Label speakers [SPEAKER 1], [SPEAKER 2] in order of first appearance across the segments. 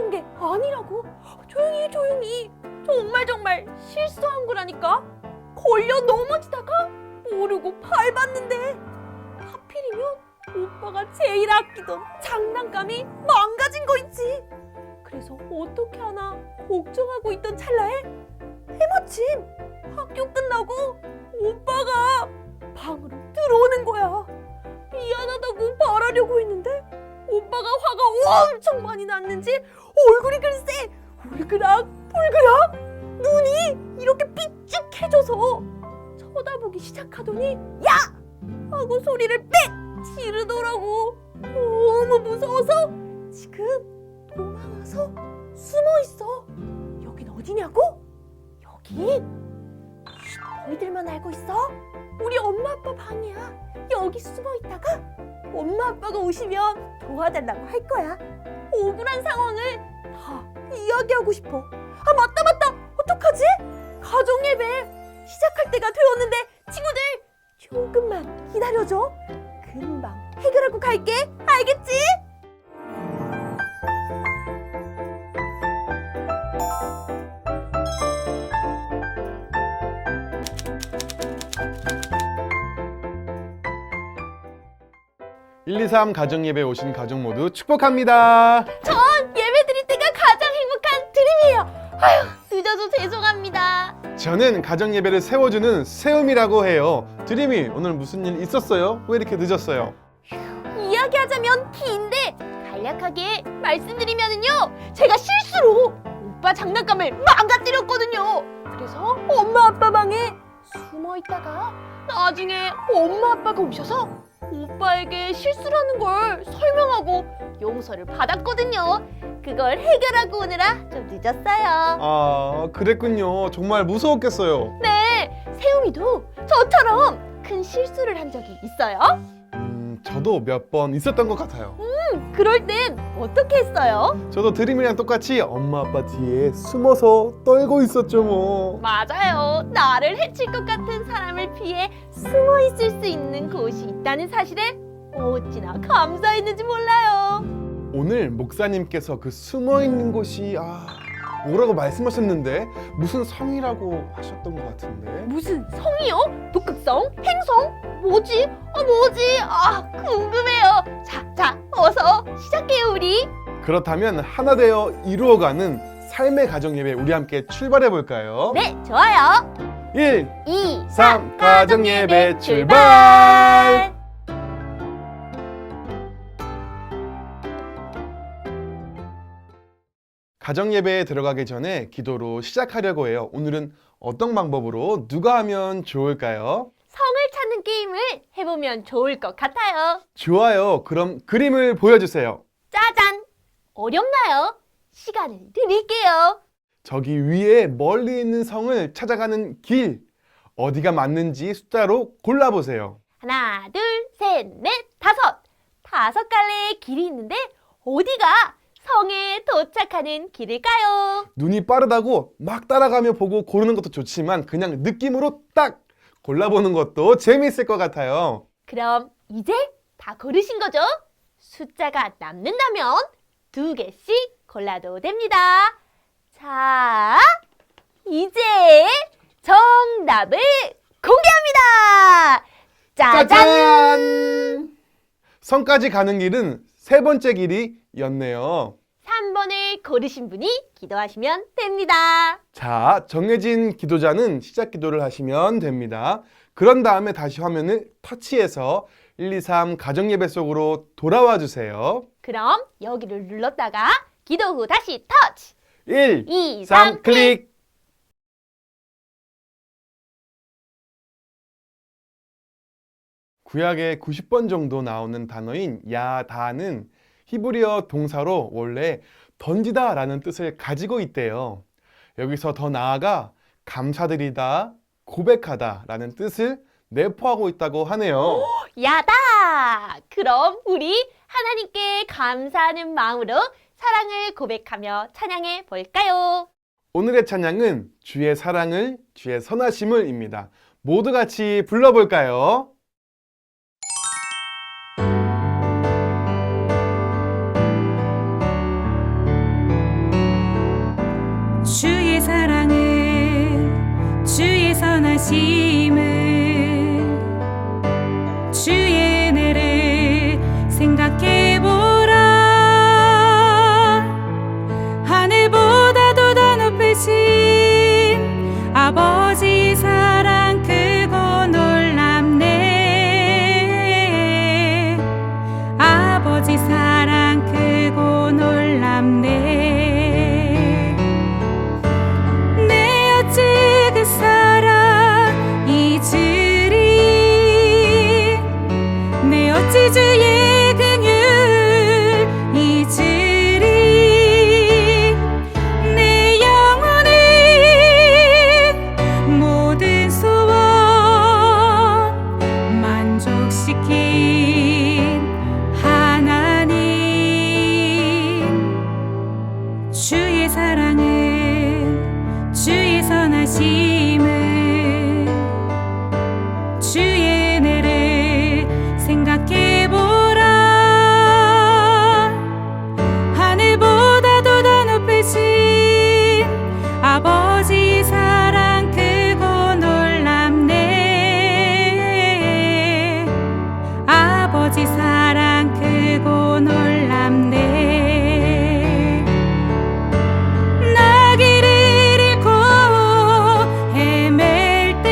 [SPEAKER 1] 그런 게 아니라고. 조용히 해, 조용히. 정말 실수한 거라니까. 걸려 넘어지다가 모르고 밟았는데 하필이면 오빠가 제일 아끼던 장난감이 망가진 거 있지. 그래서 어떻게 하나 걱정하고 있던 찰나에 때마침 학교 끝나고 오빠가 방으로 들어오는 거야. 미안하다고 말하려고 했는데 오빠가 화가 엄청 많이 났는지 얼굴이 글쎄 울그락불그락 눈이 이렇게 삐죽해져서 쳐다보기 시작하더니 야! 하고 소리를 빽 지르더라고. 너무 무서워서 지금 도망와서 숨어있어. 여긴 어디냐고? 여긴 너희들만 알고 있어? 우리 엄마 아빠 방이야. 여기 숨어있다가 엄마 아빠가 오시면 도와달라고 할 거야. 억울한 상황을 다 이야기하고 싶어. 아 맞다 어떡하지? 가정예배 시작할 때가 되었는데 친구들 조금만 기다려줘. 금방 해결하고 갈게. 알겠지?
[SPEAKER 2] 일, 이, 삼 가정예배에 오신 가족 모두 축복합니다.
[SPEAKER 1] 전 예배 드릴 때가 가장 행복한 드림이에요. 아휴 늦어서 죄송합니다.
[SPEAKER 2] 저는 가정예배를 세워주는 세움이라고 해요. 드림이 오늘 무슨 일 있었어요? 왜 이렇게 늦었어요?
[SPEAKER 1] 이야기하자면 긴데 간략하게 말씀드리면은요, 제가 실수로 오빠 장난감을 망가뜨렸거든요. 그래서 엄마 아빠 방에 숨어 있다가 나중에 엄마 아빠가 오셔서 오빠에게 실수라는 걸 설명하고 용서를 받았거든요. 그걸 해결하고 오느라 좀 늦었어요.
[SPEAKER 2] 아, 그랬군요. 정말 무서웠겠어요.
[SPEAKER 1] 네, 세움이도 저처럼 큰 실수를 한 적이 있어요?
[SPEAKER 2] 저도 몇 번 있었던 것 같아요.
[SPEAKER 1] 그럴 땐 어떻게 했어요?
[SPEAKER 2] 저도 드림이랑 똑같이 엄마 아빠 뒤에 숨어서 떨고 있었죠 뭐.
[SPEAKER 1] 맞아요. 나를 해칠 것 같은 사람을 피해 숨어 있을 수 있는 곳이 있다는 사실에 어찌나 감사했는지 몰라요.
[SPEAKER 2] 오늘 목사님께서 그 숨어있는 곳이 뭐라고 말씀하셨는데 무슨 성이라고 하셨던 것 같은데.
[SPEAKER 1] 무슨 성이요? 북극성? 행성? 뭐지? 궁금해요. 자, 어서 시작해요, 우리.
[SPEAKER 2] 그렇다면 하나 되어 이루어가는 삶의 가정예배 우리 함께 출발해 볼까요?
[SPEAKER 1] 네, 좋아요.
[SPEAKER 2] 1,
[SPEAKER 1] 2,
[SPEAKER 2] 3 가정예배 출발! 가정예배에 들어가기 전에 기도로 시작하려고 해요. 오늘은 어떤 방법으로 누가 하면 좋을까요?
[SPEAKER 1] 성을 찾는 게임을 해보면 좋을 것 같아요.
[SPEAKER 2] 좋아요. 그럼 그림을 보여주세요.
[SPEAKER 1] 짜잔! 어렵나요? 시간을 드릴게요.
[SPEAKER 2] 저기 위에 멀리 있는 성을 찾아가는 길, 어디가 맞는지 숫자로 골라보세요.
[SPEAKER 1] 하나, 둘, 셋, 넷, 다섯. 5갈래의 길이 있는데 어디가 성에 도착하는 길일까요?
[SPEAKER 2] 눈이 빠르다고 막 따라가며 보고 고르는 것도 좋지만 그냥 느낌으로 딱 골라보는 것도 재미있을 것 같아요.
[SPEAKER 1] 그럼 이제 다 고르신 거죠? 숫자가 남는다면 2개씩 골라도 됩니다. 자, 이제 정답을 공개합니다. 짜잔!
[SPEAKER 2] 짜잔! 성까지 가는 길은 3번째 길이였네요.
[SPEAKER 1] 3번을 고르신 분이 기도하시면 됩니다.
[SPEAKER 2] 자, 정해진 기도자는 시작 기도를 하시면 됩니다. 그런 다음에 다시 화면을 터치해서 1, 2, 3 가정예배 속으로 돌아와 주세요.
[SPEAKER 1] 그럼 여기를 눌렀다가 기도 후 다시 터치!
[SPEAKER 2] 1,
[SPEAKER 1] 2,
[SPEAKER 2] 3 클릭! 구약에 90번 정도 나오는 단어인 야다는 히브리어 동사로 원래 던지다 라는 뜻을 가지고 있대요. 여기서 더 나아가 감사드리다, 고백하다 라는 뜻을 내포하고 있다고 하네요.
[SPEAKER 1] 야다! 그럼 우리 하나님께 감사하는 마음으로 사랑을 고백하며 찬양해 볼까요?
[SPEAKER 2] 오늘의 찬양은 주의 사랑을, 주의 선하심을 입니다. 모두 같이 불러볼까요?
[SPEAKER 3] 선하심을 주의 은혜를 생각해보라. 하늘보다도 더 높으신 아버지 사랑 크고 놀랍네. 아버지 사랑 크고 놀랍네. 내 어찌 그 사랑 잊으리. 내 어찌 주의 긍휼 잊으리. 내 영혼을 모든 소원 만족시킨 하나님. 주의 사랑을 주의 선하심을 주의 은혜를 생각해보라. 하늘보다도 더 높으신 아버지 사랑 크고 놀랍네. 아버지 사랑 크고 놀랍네. 나 길을 잃고 헤맬 때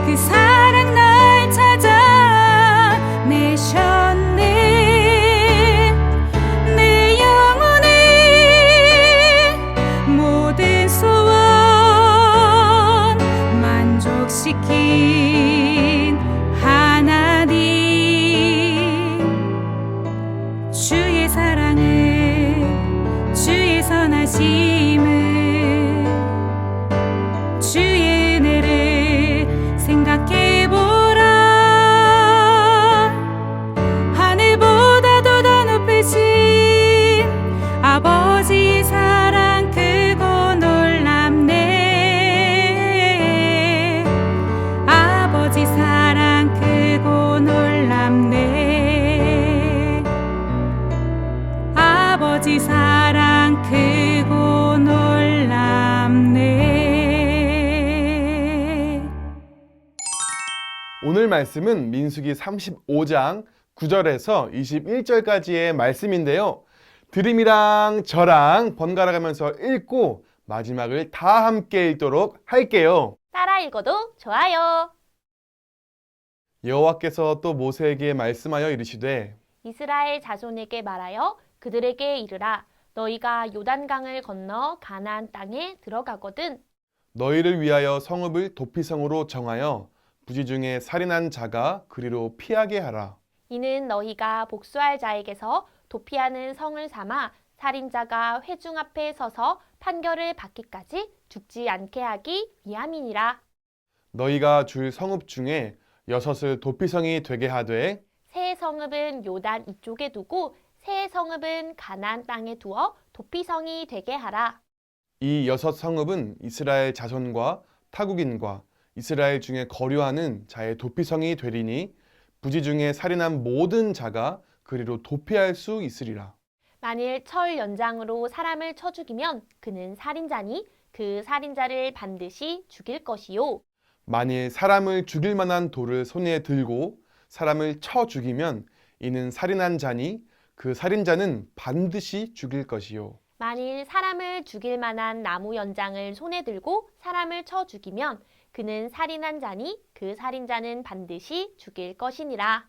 [SPEAKER 3] 그 사랑 날 찾아내셨네. 내 영혼을 모든 소원 만족시킨 하나님. 주의 사랑을 주의 선하심을 주의 은혜를 생각해보라. 하늘보다도 더 높으신 아버지 사랑 크고 놀랍네. 아버지 사랑 크고 놀랍네. 아버지 사랑 크고 놀랍네.
[SPEAKER 2] 오늘 말씀은 민수기 35장 9절에서 21절까지의 말씀인데요. 드림이랑 저랑 번갈아 가면서 읽고 마지막을 다 함께 읽도록 할게요.
[SPEAKER 1] 따라 읽어도 좋아요.
[SPEAKER 2] 여호와께서 또 모세에게 말씀하여 이르시되
[SPEAKER 1] 이스라엘 자손에게 말하여 그들에게 이르라. 너희가 요단강을 건너 가나안 땅에 들어가거든
[SPEAKER 2] 너희를 위하여 성읍을 도피성으로 정하여 부지 중에 살인한 자가 그리로 피하게 하라.
[SPEAKER 1] 이는 너희가 복수할 자에게서 도피하는 성을 삼아 살인자가 회중 앞에 서서 판결을 받기까지 죽지 않게 하기 위함이니라.
[SPEAKER 2] 너희가 줄 성읍 중에 6을 도피성이 되게 하되
[SPEAKER 1] 새 성읍은 요단 이쪽에 두고 새 성읍은 가나안 땅에 두어 도피성이 되게 하라.
[SPEAKER 2] 이 6 성읍은 이스라엘 자손과 타국인과 이스라엘 중에 거류하는 자의 도피성이 되리니 부지 중에 살인한 모든 자가 그리로 도피할 수 있으리라.
[SPEAKER 1] 만일 철 연장으로 사람을 쳐 죽이면 그는 살인자니 그 살인자를 반드시 죽일 것이요.
[SPEAKER 2] 만일 사람을 죽일 만한 돌을 손에 들고 사람을 쳐 죽이면 이는 살인한 자니 그 살인자는 반드시 죽일 것이요.
[SPEAKER 1] 만일 사람을 죽일 만한 나무 연장을 손에 들고 사람을 쳐 죽이면 그는 살인한 자니 그 살인자는 반드시 죽일 것이니라.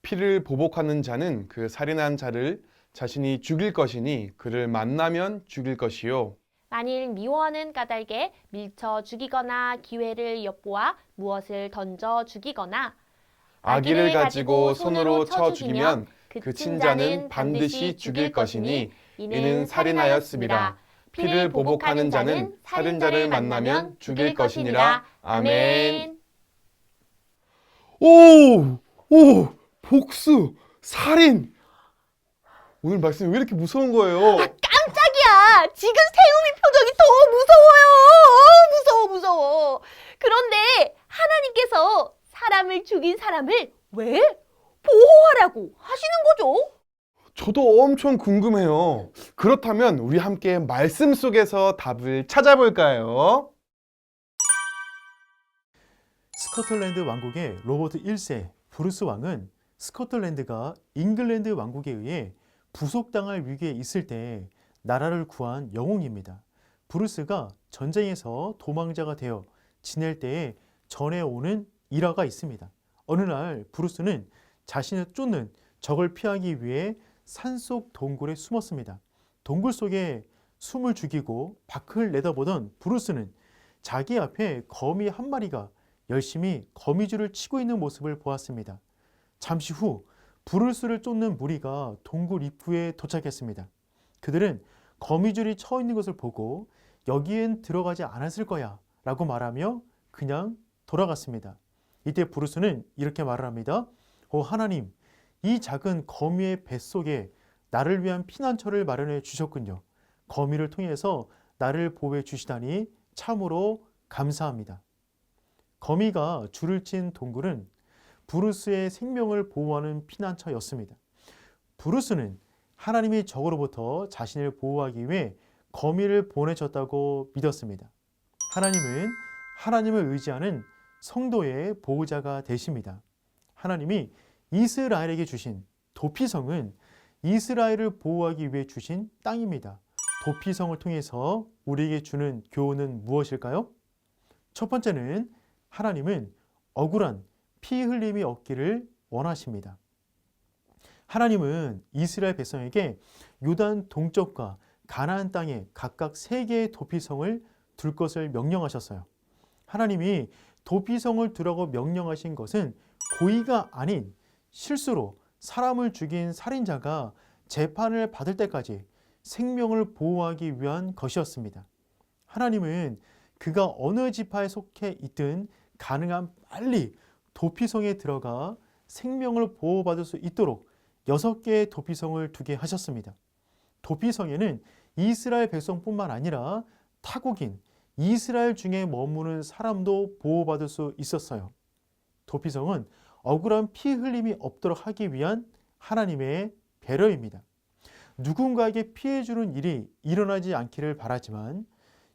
[SPEAKER 2] 피를 보복하는 자는 그 살인한 자를 자신이 죽일 것이니 그를 만나면 죽일 것이요.
[SPEAKER 1] 만일 미워하는 까닭에 밀쳐 죽이거나 기회를 엿보아 무엇을 던져 죽이거나
[SPEAKER 2] 악의를 가지고 손으로 쳐 죽이면 그 친자는 반드시 죽일 것이니 이는 살인하였음이라. 피를 보복하는 자는 살인자를 만나면 죽일 것이니라. 아멘. 오! 복수! 살인! 오늘 말씀이 왜 이렇게 무서운 거예요?
[SPEAKER 1] 깜짝이야! 지금 세우미 표정이 더 무서워. 그런데 하나님께서 사람을 죽인 사람을 왜 보호하라고 하시는 거죠?
[SPEAKER 2] 저도 엄청 궁금해요. 그렇다면 우리 함께 말씀 속에서 답을 찾아볼까요?
[SPEAKER 4] 스코틀랜드 왕국의 로버트 1세 브루스 왕은 스코틀랜드가 잉글랜드 왕국에 의해 부속당할 위기에 있을 때 나라를 구한 영웅입니다. 브루스가 전쟁에서 도망자가 되어 지낼 때에 전해오는 일화가 있습니다. 어느 날 브루스는 자신을 쫓는 적을 피하기 위해 산속 동굴에 숨었습니다. 동굴 속에 숨을 죽이고 밖을 내다보던 브루스는 자기 앞에 거미 한 마리가 열심히 거미줄을 치고 있는 모습을 보았습니다. 잠시 후 브루스를 쫓는 무리가 동굴 입구에 도착했습니다. 그들은 거미줄이 쳐 있는 것을 보고 여기엔 들어가지 않았을 거야 라고 말하며 그냥 돌아갔습니다. 이때 브루스는 이렇게 말을 합니다. 하나님, 이 작은 거미의 뱃속에 나를 위한 피난처를 마련해 주셨군요. 거미를 통해서 나를 보호해 주시다니 참으로 감사합니다. 거미가 줄을 친 동굴은 브루스의 생명을 보호하는 피난처였습니다. 브루스는 하나님이 적으로부터 자신을 보호하기 위해 거미를 보내셨다고 믿었습니다. 하나님은 하나님을 의지하는 성도의 보호자가 되십니다. 하나님이 이스라엘에게 주신 도피성은 이스라엘을 보호하기 위해 주신 땅입니다. 도피성을 통해서 우리에게 주는 교훈은 무엇일까요? 첫 번째는 하나님은 억울한 피 흘림이 없기를 원하십니다. 하나님은 이스라엘 백성에게 요단 동쪽과 가나안 땅에 각각 3개의 도피성을 둘 것을 명령하셨어요. 하나님이 도피성을 두라고 명령하신 것은 고의가 아닌 실수로 사람을 죽인 살인자가 재판을 받을 때까지 생명을 보호하기 위한 것이었습니다. 하나님은 그가 어느 지파에 속해 있든 가능한 빨리 도피성에 들어가 생명을 보호받을 수 있도록 6개의 도피성을 두게 하셨습니다. 도피성에는 이스라엘 백성뿐만 아니라 타국인 이스라엘 중에 머무는 사람도 보호받을 수 있었어요. 도피성은 억울한 피 흘림이 없도록 하기 위한 하나님의 배려입니다. 누군가에게 피해주는 일이 일어나지 않기를 바라지만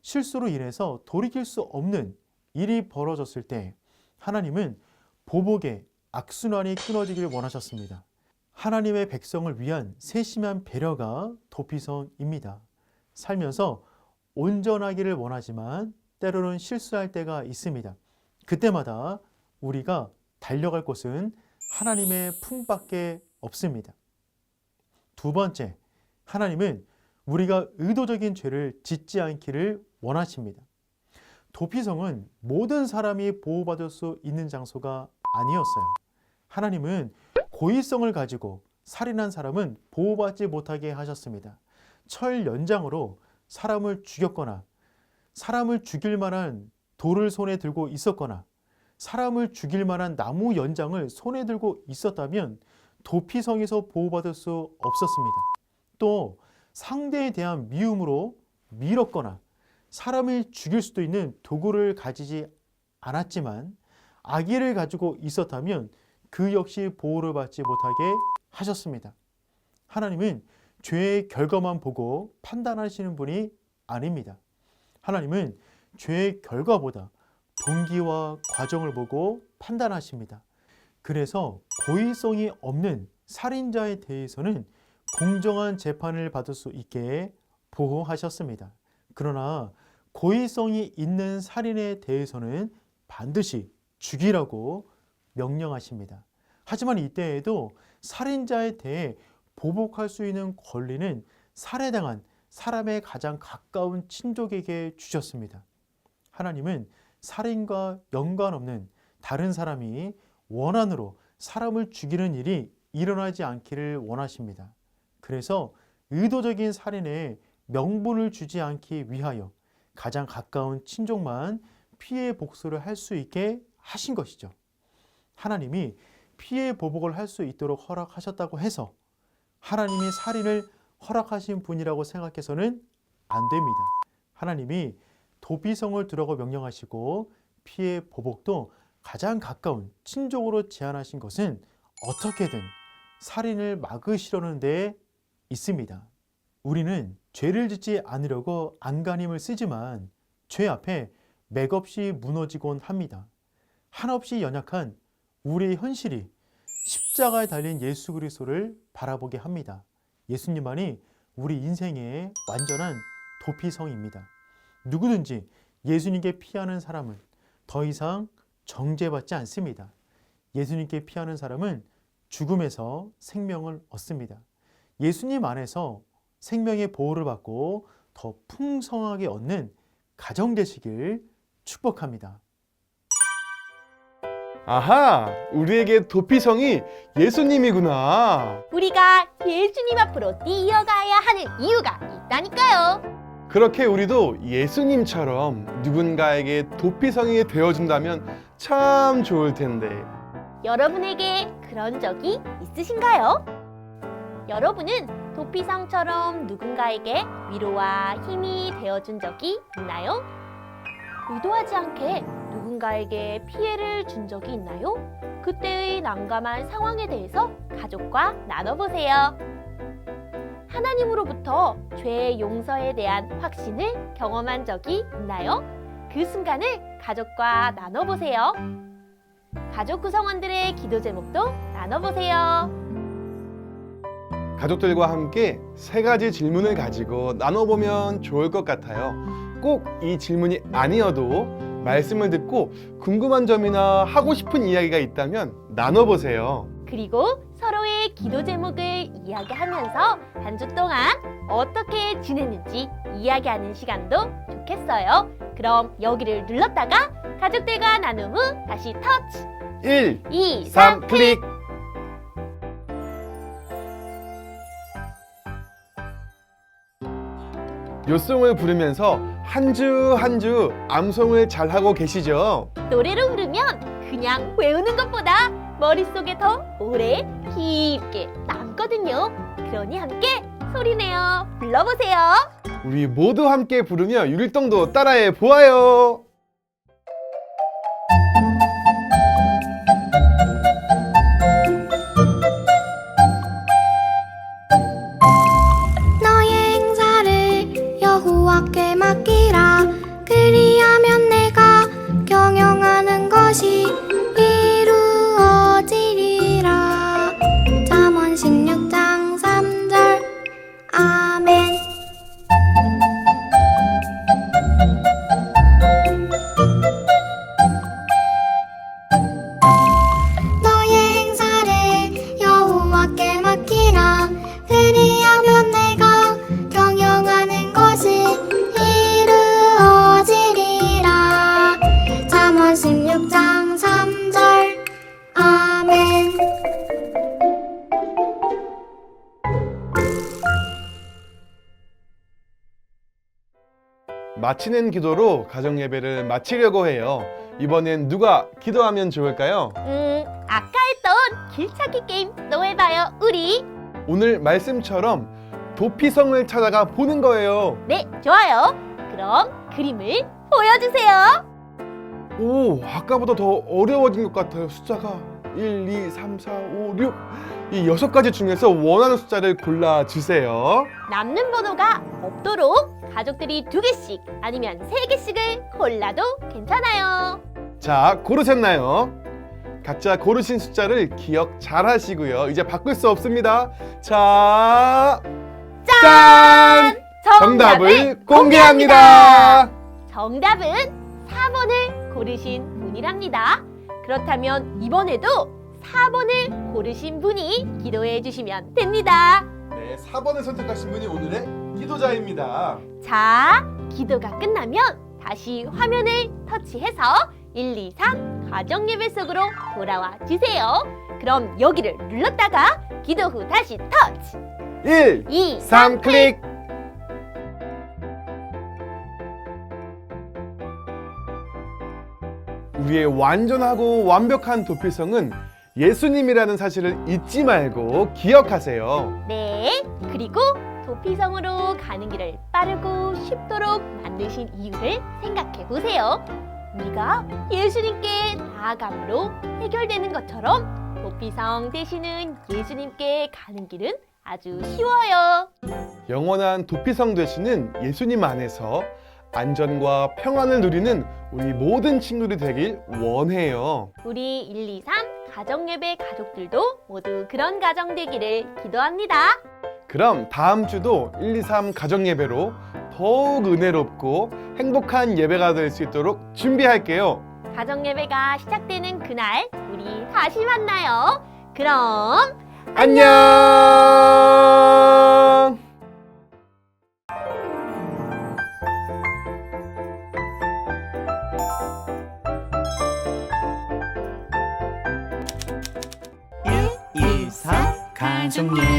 [SPEAKER 4] 실수로 인해서 돌이킬 수 없는 일이 벌어졌을 때 하나님은 보복의 악순환이 끊어지길 원하셨습니다. 하나님의 백성을 위한 세심한 배려가 도피성입니다. 살면서 온전하기를 원하지만 때로는 실수할 때가 있습니다. 그때마다 우리가 달려갈 곳은 하나님의 품밖에 없습니다. 두 번째, 하나님은 우리가 의도적인 죄를 짓지 않기를 원하십니다. 도피성은 모든 사람이 보호받을 수 있는 장소가 아니었어요. 하나님은 고의성을 가지고 살인한 사람은 보호받지 못하게 하셨습니다. 철 연장으로 사람을 죽였거나 사람을 죽일 만한 돌을 손에 들고 있었거나 사람을 죽일 만한 나무 연장을 손에 들고 있었다면 도피성에서 보호받을 수 없었습니다. 또 상대에 대한 미움으로 밀었거나 사람을 죽일 수도 있는 도구를 가지지 않았지만 악의를 가지고 있었다면 그 역시 보호를 받지 못하게 하셨습니다. 하나님은 죄의 결과만 보고 판단하시는 분이 아닙니다. 하나님은 죄의 결과보다 동기와 과정을 보고 판단하십니다. 그래서 고의성이 없는 살인자에 대해서는 공정한 재판을 받을 수 있게 보호하셨습니다. 그러나 고의성이 있는 살인에 대해서는 반드시 죽이라고 명령하십니다. 하지만 이때에도 살인자에 대해 보복할 수 있는 권리는 살해당한 사람의 가장 가까운 친족에게 주셨습니다. 하나님은 살인과 연관없는 다른 사람이 원한으로 사람을 죽이는 일이 일어나지 않기를 원하십니다. 그래서 의도적인 살인에 명분을 주지 않기 위하여 가장 가까운 친족만 피해 복수를 할 수 있게 하신 것이죠. 하나님이 피해 보복을 할 수 있도록 허락하셨다고 해서 하나님이 살인을 허락하신 분이라고 생각해서는 안 됩니다. 하나님이 도피성을 두라고 명령하시고 피해 보복도 가장 가까운 친족으로 제한하신 것은 어떻게든 살인을 막으시려는 데 있습니다. 우리는 죄를 짓지 않으려고 안간힘을 쓰지만 죄 앞에 맥없이 무너지곤 합니다. 한없이 연약한 우리의 현실이 십자가에 달린 예수 그리스도를 바라보게 합니다. 예수님만이 우리 인생의 완전한 도피성입니다. 누구든지 예수님께 피하는 사람은 더 이상 정죄받지 않습니다. 예수님께 피하는 사람은 죽음에서 생명을 얻습니다. 예수님 안에서 생명의 보호를 받고 더 풍성하게 얻는 가정 되시길 축복합니다.
[SPEAKER 2] 아하, 우리에게 도피성이 예수님이구나.
[SPEAKER 1] 우리가 예수님 앞으로 뛰어가야 하는 이유가 있다니까요.
[SPEAKER 2] 그렇게 우리도 예수님처럼 누군가에게 도피성이 되어준다면 참 좋을 텐데.
[SPEAKER 1] 여러분에게 그런 적이 있으신가요? 여러분은 도피성처럼 누군가에게 위로와 힘이 되어준 적이 있나요? 의도하지 않게 누군가에게 피해를 준 적이 있나요? 그때의 난감한 상황에 대해서 가족과 나눠보세요. 하나님으로부터 죄의 용서에 대한 확신을 경험한 적이 있나요? 그 순간을 가족과 나눠보세요. 가족 구성원들의 기도 제목도 나눠보세요.
[SPEAKER 2] 가족들과 함께 3가지 질문을 가지고 나눠보면 좋을 것 같아요. 꼭 이 질문이 아니어도 말씀을 듣고 궁금한 점이나 하고 싶은 이야기가 있다면 나눠보세요.
[SPEAKER 1] 그리고 서로의 기도 제목을 이야기하면서 한 주 동안 어떻게 지냈는지 이야기하는 시간도 좋겠어요. 그럼 여기를 눌렀다가 가족들과 나눔 후 다시 터치
[SPEAKER 2] 1,
[SPEAKER 1] 2,
[SPEAKER 2] 3
[SPEAKER 1] 3
[SPEAKER 2] 클릭! 요송을 부르면서 한 주 한 주 암송을 잘하고 계시죠?
[SPEAKER 1] 노래로 부르면 그냥 외우는 것보다 머릿속에 더 오래 깊게 남거든요. 그러니 함께 소리내어 불러보세요.
[SPEAKER 2] 우리 모두 함께 부르며 율동도 따라해 보아요.
[SPEAKER 5] 너의 행사를 여호와께 맡기라. 그리하면 내가 경영하는 것이 이루어지리라. 잠언 16장 3절. 아멘. 너의 행사를 여호와께 맡기라. 그리하면 내가 경영하는 것이 이루어지리라. 잠언 16장 3절. 아멘.
[SPEAKER 2] 마치는 기도로 가정 예배를 마치려고 해요. 이번엔 누가 기도하면 좋을까요?
[SPEAKER 1] 아까 했던 길찾기 게임 또 해봐요, 우리.
[SPEAKER 2] 오늘 말씀처럼 도피성을 찾아가 보는 거예요.
[SPEAKER 1] 네, 좋아요. 그럼 그림을 보여주세요.
[SPEAKER 2] 오, 아까보다 더 어려워진 것 같아요. 숫자가 1, 2, 3, 4, 5, 6. 이 6가지 중에서 원하는 숫자를 골라주세요.
[SPEAKER 1] 남는 번호가 없도록 가족들이 2개씩 아니면 3개씩을 골라도 괜찮아요.
[SPEAKER 2] 자, 고르셨나요? 각자 고르신 숫자를 기억 잘 하시고요. 이제 바꿀 수 없습니다. 자, 짠! 정답을 공개합니다.
[SPEAKER 1] 정답은 4번을 고르신 분이랍니다. 그렇다면 이번에도 4번을 고르신 분이 기도해 주시면 됩니다.
[SPEAKER 2] 네, 4번을 선택하신 분이 오늘의 기도자입니다.
[SPEAKER 1] 자, 기도가 끝나면 다시 화면을 터치해서 1, 2, 3 가정 예배 속으로 돌아와 주세요. 그럼 여기를 눌렀다가 기도 후 다시 터치
[SPEAKER 2] 1,
[SPEAKER 1] 2,
[SPEAKER 2] 3 클릭! 우리의 완전하고 완벽한 도피성은 예수님이라는 사실을 잊지 말고 기억하세요.
[SPEAKER 1] 네, 그리고 도피성으로 가는 길을 빠르고 쉽도록 만드신 이유를 생각해 보세요. 우리가 예수님께 나아감으로 해결되는 것처럼 도피성 되시는 예수님께 가는 길은 아주 쉬워요.
[SPEAKER 2] 영원한 도피성 되시는 예수님 안에서 안전과 평안을 누리는 우리 모든 친구들이 되길 원해요.
[SPEAKER 1] 우리 1, 2, 3 가정예배 가족들도 모두 그런 가정 되기를 기도합니다.
[SPEAKER 2] 그럼 다음 주도 1, 2, 3 가정 예배로 더욱 은혜롭고 행복한 예배가 될 수 있도록 준비할게요.
[SPEAKER 1] 가정 예배가 시작되는 그날 우리 다시 만나요. 그럼
[SPEAKER 2] 안녕!
[SPEAKER 6] 가정 예배